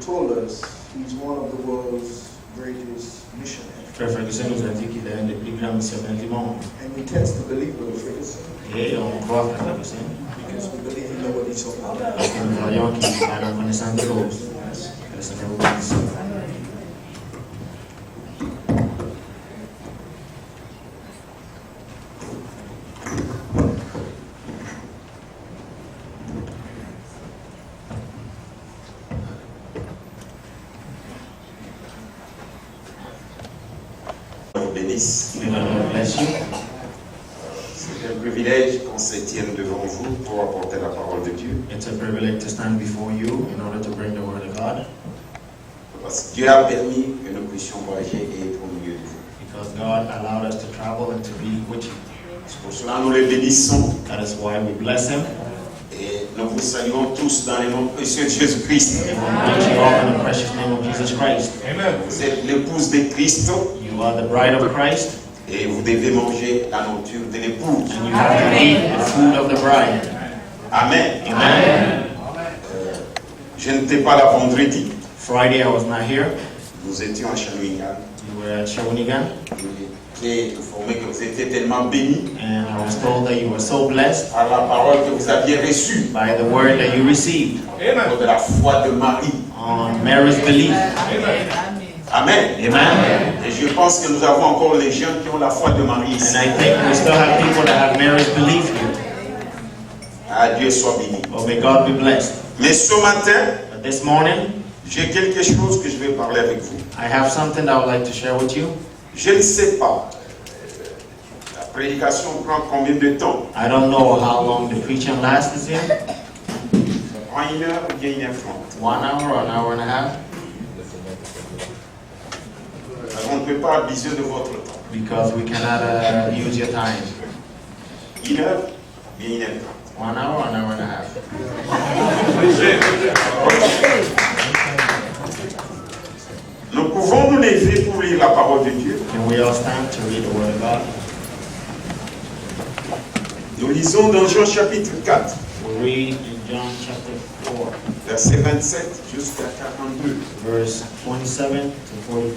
told us he's one of the world's greatest missionaries. Frère Ferguson nous a dit qu'il est un des plus grands missionnaires du monde. And we tend to believe Brother Ferguson Et on croit Frère Ferguson. because we believe he knows what he's talking about. Parce que nous voyons qu'il a la connaissance de l'autre. Que le Seigneur vous bénisse. C'est un privilège qu'on se tienne devant vous pour apporter la parole de Dieu. It's a privilege to stand before you in order to bring the word of God. Parce que Dieu a permis que nous puissions voyager et être au milieu de vous. Because God allowed us to travel and to be with you. C'est pour cela que nous le bénissons That is why we bless Him. et nous vous saluons tous dans le nom précieux de Jésus-Christ. And we greet you all in the precious name of Jesus Christ. Vous êtes l'épouse de Christ You are the bride of Christ, et vous devez manger la nourriture de l'épouse. and you have to eat the food of the bride. Amen. Amen. Je n'étais pas là vendredi. Friday I was not here. Nous étions à Shawinigan. You were at Shawinigan, J'ai été informé que vous étiez tellement bénis and I was told that you were so blessed par la parole que vous aviez reçue by the word that you received de la foi de Marie. on Mary's belief. Amen. Amen. Et je pense que nous avons encore les gens qui ont la foi de Marie And ici. I think we still have people that have Mary's belief here. Ah, Dieu soit béni. Oh, may God be blessed. Mais ce matin, But this morning, j'ai quelque chose que je vais parler avec vous. I have something that I would like to share with you. Je ne sais pas, la prédication prend combien de temps? I don't know how long the preaching lasts here. En 1 heure ou bien 1h30? 1 hour or an hour and a half. On ne peut pas abuser de votre temps. Because we cannot use your time. 1 heure, bien 1h30. 1 hour or an hour and a half. Nous pouvons nous lever pour lire la parole de Dieu. Can we all stand to read the word of God? Nous lisons dans Jean chapitre 4, We read in John chapter 4, verset 27 jusqu'à 42. verse 27 to 42.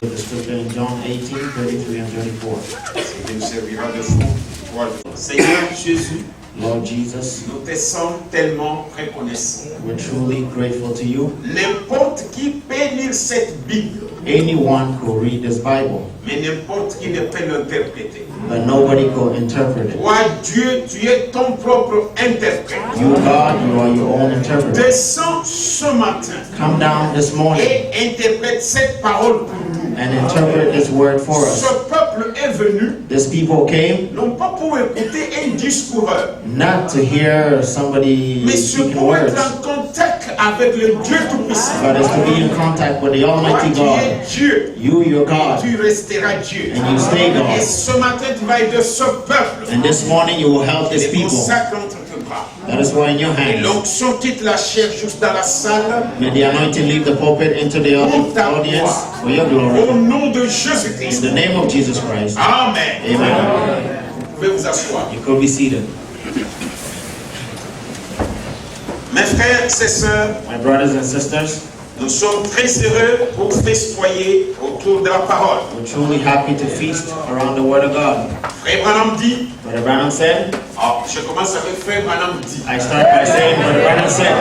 The scripture in John 18, 33 and 34. Il nous servira de fond. Seigneur Jésus, Lord Jesus, nous te sommes tellement reconnaissants. we're truly grateful to you. N'importe qui peut lire cette Bible, Anyone could read this Bible, mais n'importe qui ne peut l'interpréter. but nobody could interpret it. Toi, Dieu, tu es ton propre interprète. You, God, you are your own interpreter. Descends ce matin Come down this morning et interprète cette parole pour nous. and interpret this word for us. Ce peuple est venu, This people came non pas pour écouter un discoureur, not to hear somebody mais c'est speaking pour words, être en contact avec le Dieu Tout-Puissant. but it's to be in contact with the Toi, Almighty tu God. es Dieu, You, your God, tu resteras Dieu. and you stay Et God. ce matin, tu vas aider ce peuple. And this morning you will help Et this les people. consacres entre tes bras. That is why in your Et hands. l'onction quitte la chair juste dans la salle. May the anointing leave the pulpit into the audience for your Au glory. nom de In Jésus-Christ. the name of Jesus Christ. Amen. Amen. Vous pouvez vous asseoir. You could be seated. Mes frères et sœurs, My brothers and sisters, nous sommes très heureux pour festoyer autour de la parole. we're truly happy to feast around the Word of God. Frère Branham dit, Brother Branham said, je commence avec Frère Branham dit. I start by saying, Brother Branham said.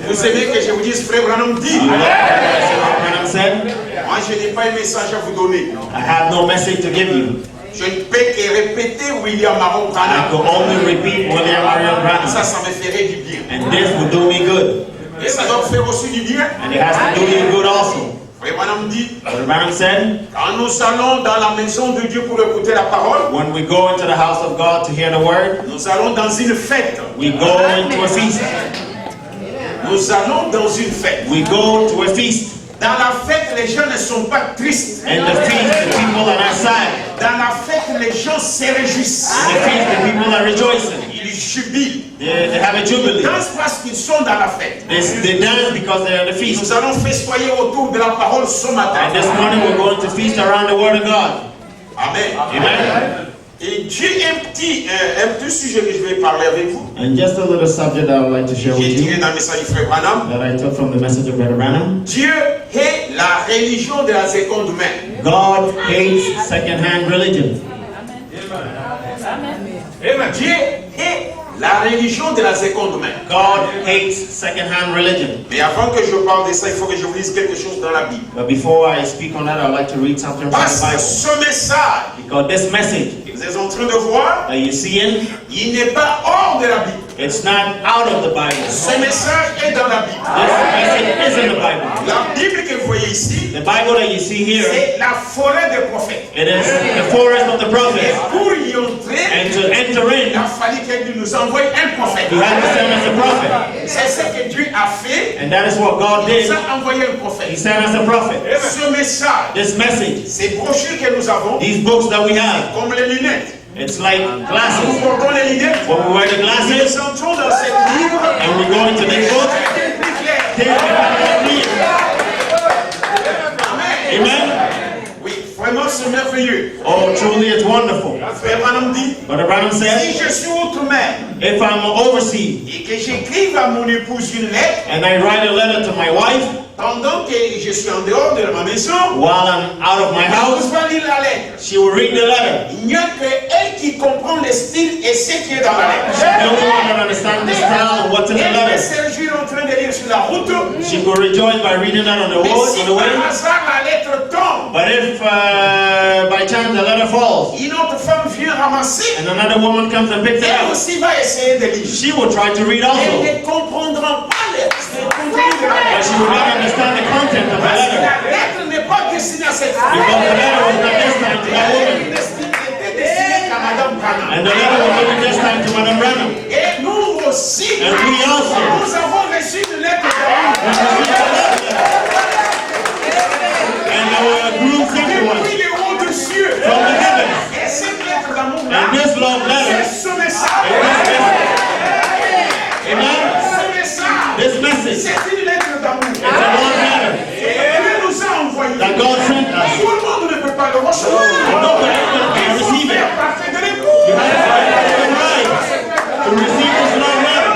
Vous aimez que je vous dise Frère Branham dit? You like what I said, Brother Branham said? Moi, je n'ai pas un message à vous donner. I have no message to give you. Je ne peux que répéter William Maron I Branham. could only repeat William Marion Ça, Branham. ça me ferait du bien. And this will do me good. Et ça doit faire aussi du bien. And it has to do you good also. Frère Branham dit, Brother Branham said, quand nous allons dans la maison de Dieu pour écouter la parole, when we go into the house of God to hear the Word, nous allons dans une fête. we go into a feast. Nous allons dans une fête. We go to a feast. Dans la fête, les gens ne sont pas tristes. And the feast, the people are not sad. Dans la fête, les gens se réjouissent. In the feast, the people are rejoicing. Ils jubilent. They have a Ils jubilee. dansent parce qu'ils sont dans la fête. They dance because they're at the feast. Nous allons festoyer autour de la parole ce matin. And this morning we're going to feast around the Word of God. Amen. Amen. Et Dieu, un petit sujet que je vais parler avec vous. And just a little subject that I would like to share with J'ai tiré you dans le message du frère Branham. that I took from the message of Brother Branham. Dieu est la religion de la seconde main. God hates second-hand religion. Dieu est la religion de la seconde main. God hates second-hand religion. Mais avant que je parle de ça, il faut que je vous lise quelque chose dans la Bible. But before I speak on that, I'd like to read something from Parce the que Bible. ce message Because this message que vous êtes en train de voir, that you're seeing, il n'est pas hors de la Bible. it's not out of the Bible. Ce message est dans la Bible. This message is in the Bible. La Bible que vous voyez ici, The Bible that you see here, c'est la forêt des prophètes. it is the forest of the Et prophets. pour y entrer, And to enter il a in, fallu que Dieu nous envoie un prophète. he had to send us a prophet. C'est ce que Dieu a fait. And that is what God Il did. nous a envoyé un He prophète. sent us a prophet. Ce message, This message, ces brochures que nous avons, these books that we have, comme les lunettes. it's like Nous glasses. portons les lunettes. When we wear the Nous glasses entrons dans ce livre. and we go into this book, C'est plus clair. things become more clear. Amen. Amen? Oui, vraiment c'est merveilleux. Oh, truly it's wonderful. Frère Branham dit, Brother Branham si said, je suis outre-mer if I'm overseas et que j'écrive à mon épouse une lettre, and I write a letter to my wife pendant que je suis en dehors de ma maison, while I'm out of my elle house, va lire la lettre. she will read the letter. Il n'y a que elle qui comprend le style et ce qui est dans la The lettre. only one that understands the style and what's in the Elle peut letter. se réjouir en train de lire sur la route. She could rejoice by reading that on the Mais road, si on the way. par hasard la lettre tombe, But if by chance the letter falls une autre femme vient ramasser, and another woman comes and picks it elle up, aussi va essayer de lire. she will try to read Elle also. ne comprendra pas le contenu de la But lettre. she will not understand the content of the Parce que letter. la lettre n'est pas destinée à cette femme. Because the letter was not destined to that woman. Elle était destinée à Madame Branham. And the letter was only destined to Madame Branham. Et nous aussi, And we also. nous avons reçu une lettre d'amour. And our group sent to us Depuis les hauts des cieux. from the heavens. Et cette lettre d'amour-là, And this love c'est letter, ce message. amen, Ce message, this message, c'est une lettre d'amour. it's a love letter Et Dieu nous a envoyé. that God sent us. Tout le monde ne peut pas le recevoir. Nobody can Il faut receive it. faire partie de You l'époux. have to right to receive this love letter.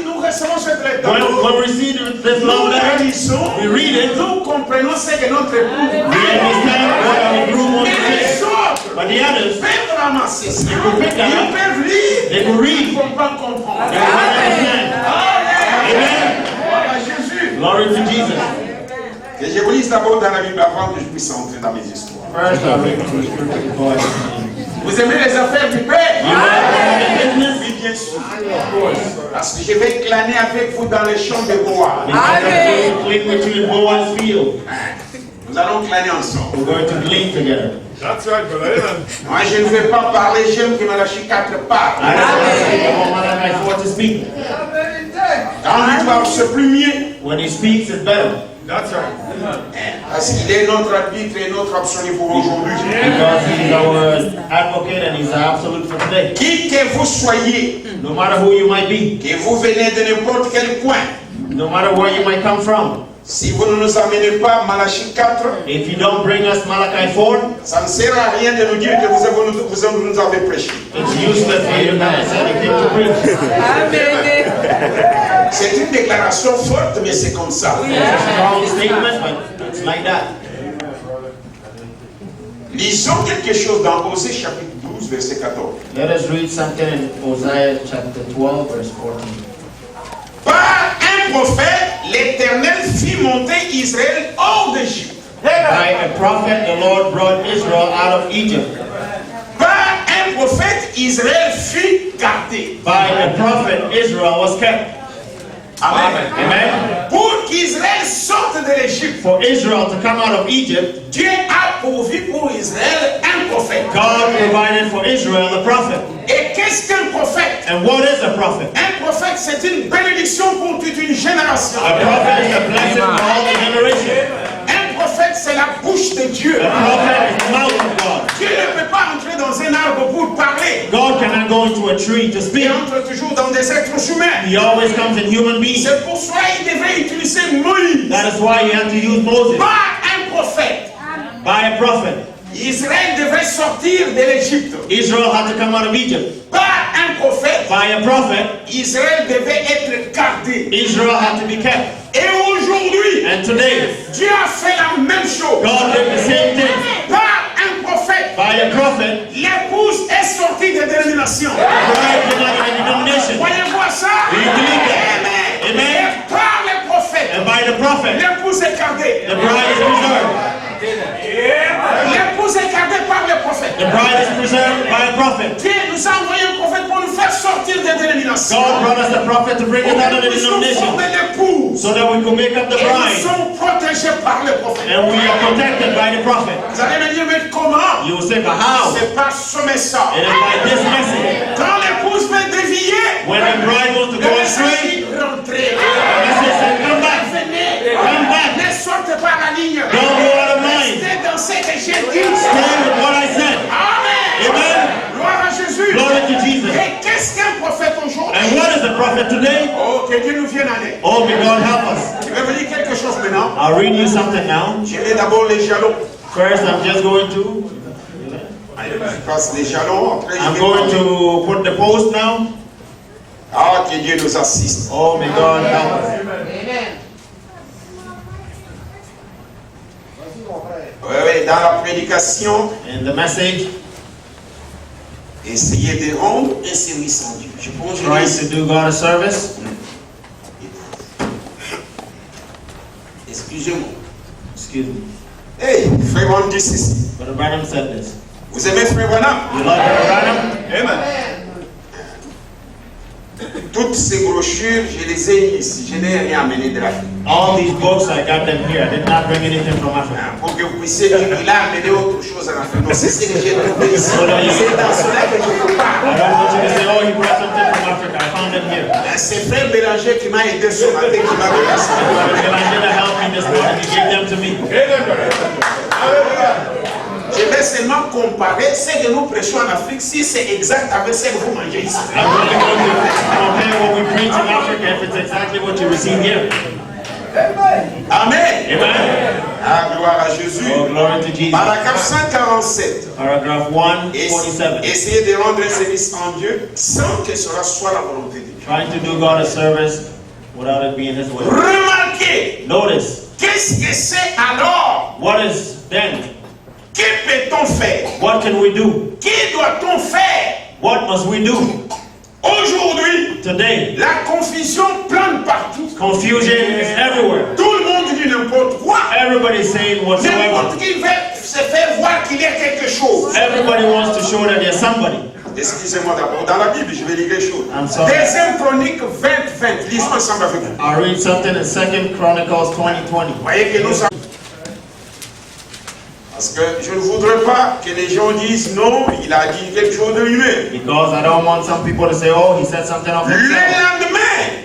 Nous recevons cette lettre When d'amour. we receive this Nous love la letter, lisons. we read it, Nous comprenons ce que notre époux we understand what our group wants to Mais les say. autres But the others, peuvent ramasser ça. Ils peuvent pick that Ils up. peuvent lire. they will Ils read, ne vont pas comprendre. they will not understand. Amen. Gloire à Jésus. Glory to Jesus. Et je vous lis d'abord dans la Bible avant que je puisse entrer dans mes histoires. First, I'll read from the scripture before I begin. Vous aimez les affaires du Père? You like the business? Oui, bien sûr. Parce que je vais claner avec vous dans les champs de bois. Because I'm going to glean with you in Boaz field. Nous allons claner ensemble. We're going to glean together. That's right, brother. Amen. Moi, je ne vais pas parler, j'aime que Malachie 4 parle. I don't want to speak. I want Malachi 4 to speak. Quand il parle, c'est plus mieux. When he speaks, it's better. That's right. Parce qu'il est notre arbitre et notre absolu pour aujourd'hui. Because he's our advocate and he's the absolute for today. Qui que vous soyez, No matter who you might be, que vous venez de n'importe quel coin, no matter where you might come from, si vous ne nous amenez pas Malachie 4, if you don't bring us Malachi 4, ça ne sert à rien de nous dire que vous nous avez prêché. it's useless for you to not say anything to preach. C'est une déclaration forte, mais c'est comme ça. It's a strong statement, but it's like that. Lisons quelque chose dans Osée chapitre 12, verset 14. Let us read something in Hosea chapter 12, verse 14. Par un prophète, l'Éternel fit monter Israël hors d'Égypte. By a prophet, the Lord brought Israel out of Egypt. Par un prophète, Israël fut gardé. By a prophet, Israel was kept. Amen. Amen. Pour qu'Israël sorte de l'Égypte, For Israel to come out of Egypt, Dieu a pourvu pour Israël un prophète. God provided for Israel a prophet. Et qu'est-ce qu'un prophète? And what is a prophet? Un prophète, c'est une bénédiction pour toute une génération. A prophet is a blessing for all the generation. Un prophète, c'est la bouche de Dieu. A prophet is the mouth of God. Dieu ne peut pas entrer dans un arbre pour parler. God cannot go into a tree to Il speak. entre toujours dans des êtres humains. He always comes in human beings. C'est pour cela qu'il devrait utiliser Moïse. That is why you have to use Moses. Pas un prophète. By a prophet. Israël devait sortir de l'Égypte. Israel had to come out of Egypt. Par un prophète, By a prophet, Israël devait être gardé. Israel had to be kept. Et aujourd'hui, And today, Dieu a fait la même chose. God did the same thing. Par un prophète, By a prophet, l'épouse est sortie de dénomination. bride came out of a denomination. Voyez-vous ça? Do you believe that? Amen. Amen. Et par les prophètes, And by the prophet, l'épouse est gardée. the bride is preserved. L'épouse est gardée par les prophètes. The bride is preserved by a prophet. Dieu nous a envoyé un prophète pour nous faire sortir des dénominations. God brought us the prophet to bring us out of the Nous sommes denomination formés l'épouse. so that we could make up the Et nous bride. sommes protégés par les prophètes. And we are protected by the prophet. Vous allez me dire, mais comment? You will say, but how? C'est par ce message. It is by this message. Quand l'épouse veut dévier, When the bride wants to le go message astray, dit rentrez. the message says, come back. Venez. Come back. Ne sortez pas la ligne. Don't go out of line. Restez dans ce que j'ai dit. Stay with what I said. Amen. Amen. Gloire à Jésus. Glory to Jesus. Et qu'est-ce qu'un prophète aujourd'hui? And what is the prophet today? Oh, que Dieu nous vienne en aide. Oh, may God help us. Je vais vous dire quelque chose maintenant. I'll read you something now. Je mets d'abord les jalons. First, I'm just going to, Allez, je passe les jalons. Après, je I'm vais going parler. to put the post now. Ah, que Dieu nous assiste. Oh, may God help us. Oui, oui, dans la prédication, And the message, essayez de rendre un service en Dieu. Je pense que trying to do God a service. Excusez-moi. Excuse me. Hey, frère Branham dit ceci. Brother Branham said this. Vous aimez frère Branham? You love Brother Branham? Amen. Toutes ces brochures, je les ai mis ici. Je n'ai rien amené de l'Afrique. All these books, I got them here. I did not bring anything from Africa. Pour que vous puissiez dire qu'il a amené autre chose en Afrique. Non, c'est ce que j'ai trouvé ici. C'est dans cela que je vous I parle. don't want you to say, oh, he brought something from Africa. I found them here. C'est frère Bélanger qui m'a aidé ce matin, qui m'a donné ça. Brother Elijah helped me this morning. He gave them to me. Je vais seulement comparer ce que nous prêchons en Afrique, si c'est exact avec ce que vous mangez ici. I'm only going to compare what we preach in Africa if it's exactly what you receive here. Amen. Amen. Ah, gloire à Jésus. Oh, glory to Jesus. Paragraphe 147. Paragraph 147. Essayez de rendre un service en Dieu sans que cela soit la volonté de Dieu. Trying to do God a service without it being His will. Remarquez, Notice, qu'est-ce que c'est alors? what is then? Que peut-on faire? What can we do? Que doit-on faire? What must we do? Aujourd'hui, Today, la confusion plane partout. confusion is everywhere. Tout le monde dit n'importe quoi. Everybody's saying whatsoever. N'importe qui veut se faire voir qu'il y a quelque chose. Everybody wants to show that there's somebody. Excusez-moi d'abord, dans la Bible, je vais lire quelque chose. I'm sorry. Deuxième Chronique 20-20, lisons ensemble avec vous. I'll read something in 2 Chronicles 20:20. Vous voyez que nous sommes... Parce que je ne voudrais pas que les gens disent non, il a dit quelque chose de lui-même. Because I don't want some people to say, oh, he said something of Le himself. lendemain,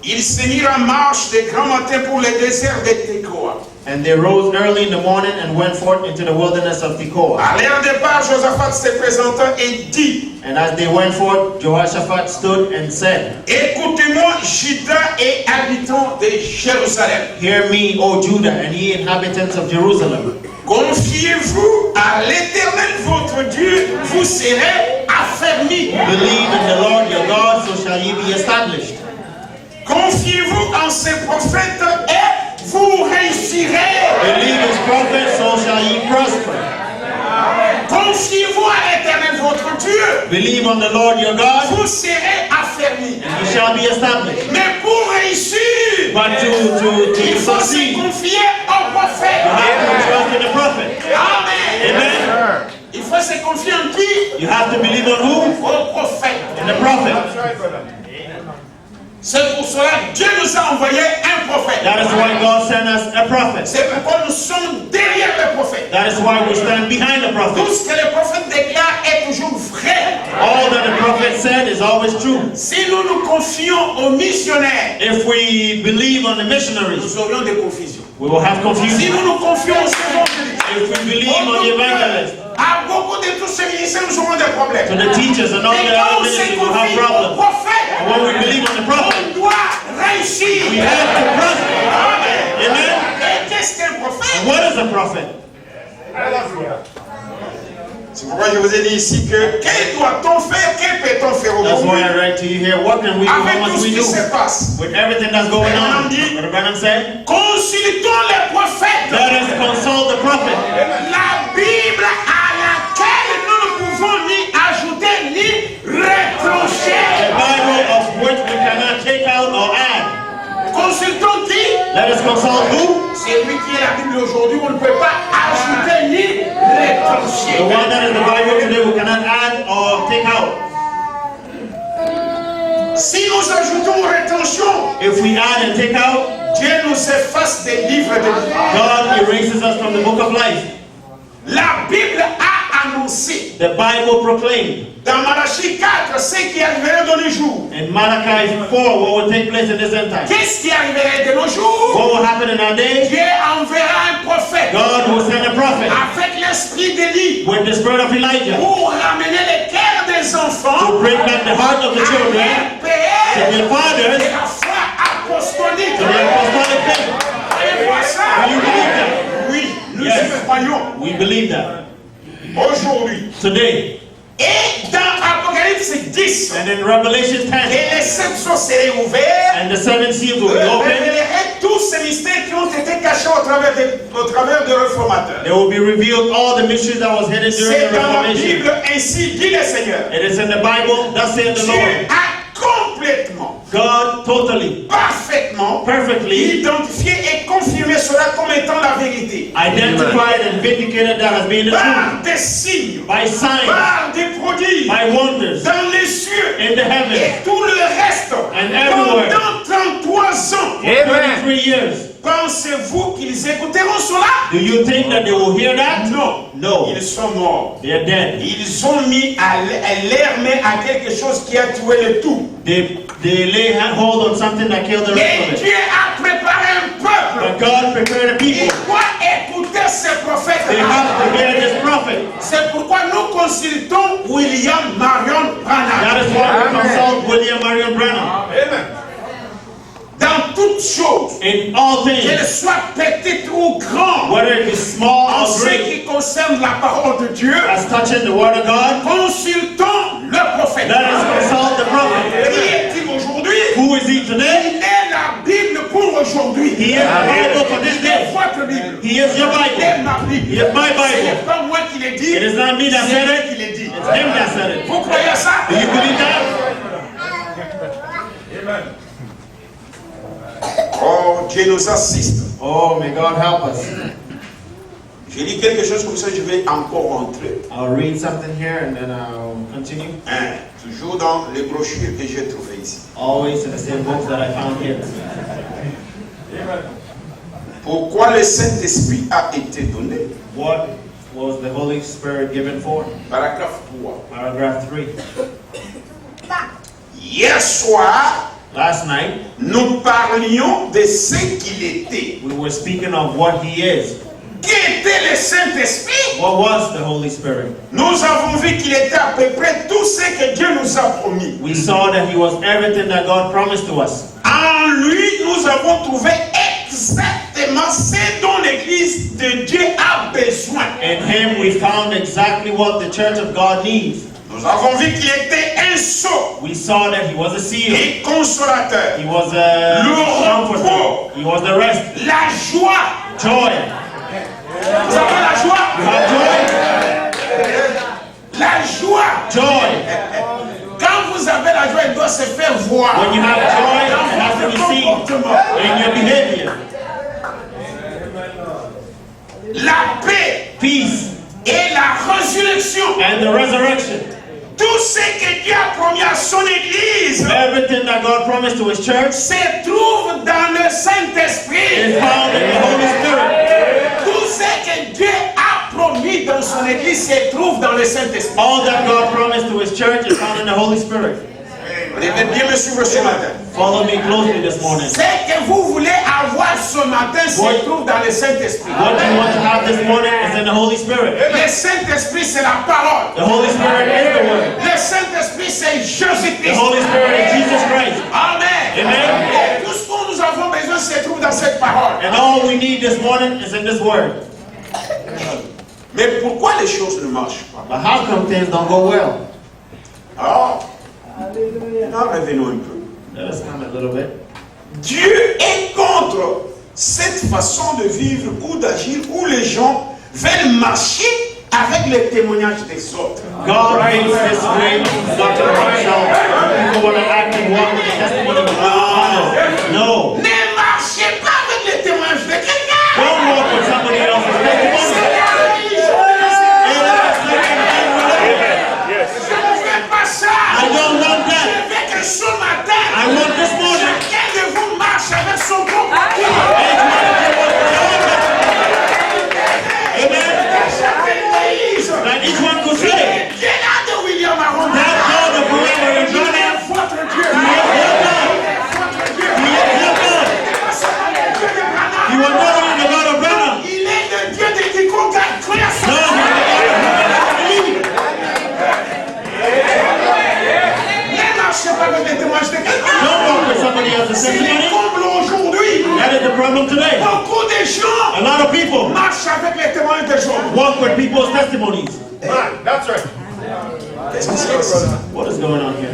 ils se mirent en marche de grand matin pour le désert de Tekoa. And they rose early in the morning and went forth into the wilderness of Tekoa. À leur départ, Josaphat se présenta et dit, And as they went forth, Jehoshaphat stood and said, écoutez-moi, Juda et habitants de Jérusalem. Hear me, O Judah, and ye inhabitants of Jerusalem. Confiez-vous à l'Éternel votre Dieu, vous serez affermis. Believe in the Lord your God, so shall ye be established. Confiez-vous en ses prophètes et vous réussirez. Believe his prophets, so shall ye prosper. Confiez-vous à l'Éternel votre Dieu, Believe on the Lord your God, vous serez affermis. and ye shall be established. Mais pour réussir, But il to faut se succeed, you confier au prophète. have to trust in the prophet. Amen. Amen. Il faut se confier en qui? You have to believe on who? Au prophète. In the prophet. C'est pour cela que Dieu nous a envoyé un prophète. That is why God sent us a prophet. C'est pourquoi nous sommes derrière le prophète. That is why we stand behind the Tout prophet. ce que le prophète déclare est toujours vrai. All that the prophet said is always true. Si nous nous confions aux missionnaires, If we believe on the missionaries, nous aurions des confusions. we will have Si confusion. nous nous confions aux évangélistes, If we believe on the evangelists, à beaucoup de tous ces ministères, nous aurons des to problèmes. the teachers and all Mais the quand on other se ministries, we'll have confie au problems. prophète, And when we believe on the prophet, on doit réussir. we have to prosper. Amen. Amen. Et qu'est-ce qu'un prophète? And what is a prophet? C'est pourquoi je vous ai dit ici que que doit-on faire, que peut-on faire That's why aujourd'hui I write to you here. What can we do? How avec tout much ce we qui do? se passe? With everything that's going on. Brother Branham said, Consultons les prophètes. let us consult the prophet. La Bible à laquelle nous ne pouvons ni ajouter ni retrancher. The Bible of which we cannot take out or add. Consultons qui? Let us consult who? C'est lui qui est la Bible aujourd'hui. On ne peut pas ajouter ni retrancher. The one that is the Bible today we cannot add or take out. Si nous ajoutons ou rétention, If we add and take out, Dieu nous efface des livres de vie. God erases us from the book of life. La Bible a annoncé The Bible proclaimed dans Malachie 4 ce qui arriverait dans les jours. in Malachi 4 what will take place in this end time. Qu'est-ce qui arriverait de nos jours? What will happen in our day? Dieu enverra un prophète God will send a prophet avec l'esprit d'Élie with the spirit of Elijah pour ramener les cœurs des to enfants bring back the heart of the à children leur to père their fathers de la foi apostolique. to their apostolic faith. Croyez-vous ça? Do you believe that? Oui, nous Yes. y croyons. We believe that. Aujourd'hui. Today, Et dans Apocalypse 10, and in Revelation 10, et les sept sceaux seraient ouverts, and the seven seals will be opened, révélerait tous ces mystères qui ont été cachés au travers des réformateurs. there will be revealed all the mysteries that was hidden during C'est the dans la Reformation. Bible, ainsi dit le Seigneur. It is in the Bible, thus saith the Dieu Lord. a complètement, God totally, parfaitement perfectly identifié et confirmé cela comme étant la vérité. identified and vindicated that as being the truth. Par des signes, By signs, par des prodiges, by wonders, dans les cieux in the heavens, et tout le reste, And everywhere. pendant 33 ans. 33 years. Pensez-vous qu'ils écouteront cela? Do you think that they will hear that? Non. No. Ils sont morts. They are dead. Ils ont mis à leur main à quelque chose qui a tué le tout. They lay hold on something that killed the rest Et of it. Dieu a préparé un peuple. But God prepared a Il people. doit écouter ces They prophètes-là. have to hear this prophet. C'est pourquoi nous consultons William Marion Branham. That is why we consult William Marion Branham. Dans toutes choses, In all qu'elles things, soient petites ou grandes, whether it be small en or ce great, qui concerne la parole de Dieu, as touching the word of God, consultons le prophète. let us consult the prophet. Qui est-il aujourd'hui? Who is he today? Il est la Bible pour aujourd'hui. He is the Bible for this Il est day. votre Bible. He is your Il est Bible. ma Bible. He is my Ce Bible. n'est pas moi qui l'ai dit. It is not me that C'est said lui it. qui l'ai dit. It's him that said it. Vous croyez à ça? Do you believe that? Oh, Dieu nous assiste. Oh, may God help us. Je lis quelque chose comme ça, je vais encore rentrer. I'll read something here and then I'll continue. Toujours dans les brochures que j'ai trouvées ici. Always in the same books that I found here. Pourquoi le Saint-Esprit a été donné? What was the Holy Spirit given for? Paragraphe 3. Paragraph 3. Hier soir, Last night, nous parlions de ce qu'il était. we were speaking of what He is. Qui était le Saint-Esprit? What was the Holy Spirit? Nous avons vu qu'il était à peu près tout ce que Dieu nous a promis. We saw that He was everything that God promised to us. En lui, nous avons trouvé exactement ce dont l'Église de Dieu a besoin. In Him, we found exactly what the Church of God needs. Nous avons vu qu'il était un sceau We saw that He was a seal. et consolateur. He was a comforter. He was the rest. La joie. Joy. Vous avez la You joie? have joy? La joie. Joy. Quand vous avez la joie, elle doit se faire voir. When you have joy, it has to Dans be votre seen comportement. in your behavior. La paix Peace et la résurrection. and the resurrection. Tout ce que Dieu a promis à son Église Everything that God promised to His church se trouve dans le Saint-Esprit. is found in the Holy Spirit. Tout ce que Dieu a promis dans son Église se trouve dans le Saint-Esprit. All that God promised to His church is found in the Holy Spirit. Vous devez bien me suivre ce matin. Follow me closely this morning. Ce que vous voulez avoir ce matin se trouve dans le Saint-Esprit. What you want to have this morning is in the Holy Spirit. Le Saint-Esprit, c'est la parole. The Holy Spirit is the Word. Le Saint-Esprit, c'est The Jésus-Christ. Holy Spirit is Jesus Christ. Amen. Amen. Et tout ce dont nous avons besoin se trouve dans cette parole. And all we need this morning is in this Word. Mais pourquoi les choses ne marchent pas? But how come things don't go well? Alors, revenons un peu. Let us comment a little bit. Dieu est contre cette façon de vivre ou d'agir où les gens veulent marcher avec les témoignages des autres. God hates this way not to himself. People want to act and walk with the testimony of others. No. Ne marchez pas avec les témoignages de quelqu'un. Don't walk with somebody else's C'est testimony. la religion. Je ne fais pas ça. I don't want Je that. veux que ce matin, I want this morning. chacun de vous marche avec son propre Amen. That each one could say, Dieu là de William Aron. that God of whoever is Il running, est votre Dieu. He is your God. Votre Dieu. He is your God. Pas seulement le Dieu de Branham. You are not only the God of Branham. Il est le Dieu de quiconque a cru à son No, He is the God of whoever believes. Ne marchez pas avec les témoignages de quelqu'un. Don't walk with somebody else's C'est le testimony. comble aujourd'hui. That is the problem today. Beaucoup de gens A lot of people marchent avec les témoignages des gens. walk with people's testimonies. That's right. Qu'est-ce qui se passe? What is going on here?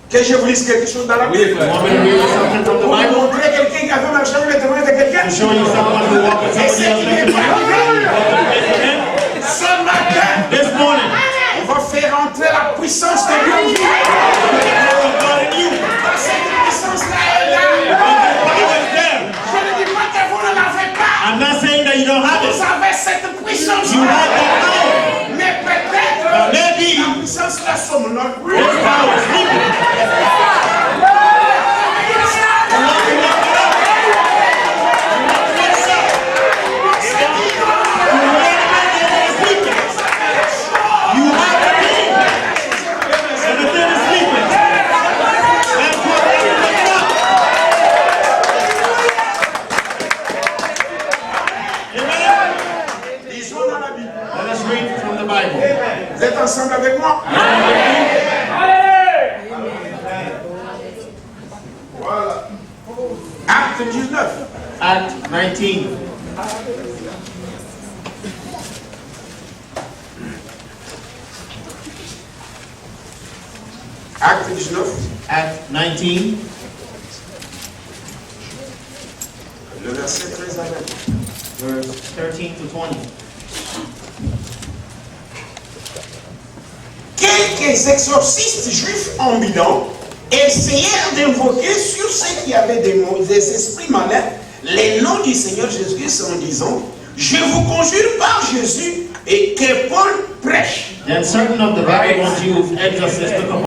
Que je vous lise quelque chose dans la Bible. You want me to read you something from the Pour vous Bible? montrer quelqu'un qui avait marché avec les témoignages de quelqu'un. To show you someone who walked with Et somebody c'est else's qui n'est pas testimony? arrivé. Ce matin, This morning, on va faire entrer la puissance de Dieu en vous. the power of God in you. Parce que cette puissance-là est là. The power is there. Je ne dis pas que vous ne l'avez pas. I'm not saying that you don't have Vous it. avez cette You have puissance-là. that power. Mais peut-être Maybe la puissance-là somnole. this power is sleeping. You have the thing. And the thing is sleeping. That's what wakes up. Amen. Lisons dans la Bible. Let us read from the Bible. Vous êtes ensemble avec moi? Voilà. Acte 19. Act 19. Acte 19. Act 19, Le verset 13 à 20. verse 13 to 20. Quelques exorcistes juifs ambulants essayèrent d'invoquer sur ceux qui avaient des esprits malins les noms du Seigneur Jésus-Christ en disant: je vous conjure par Jésus et que Paul prêche. Then certain of the Babylon Jews exorcists took upon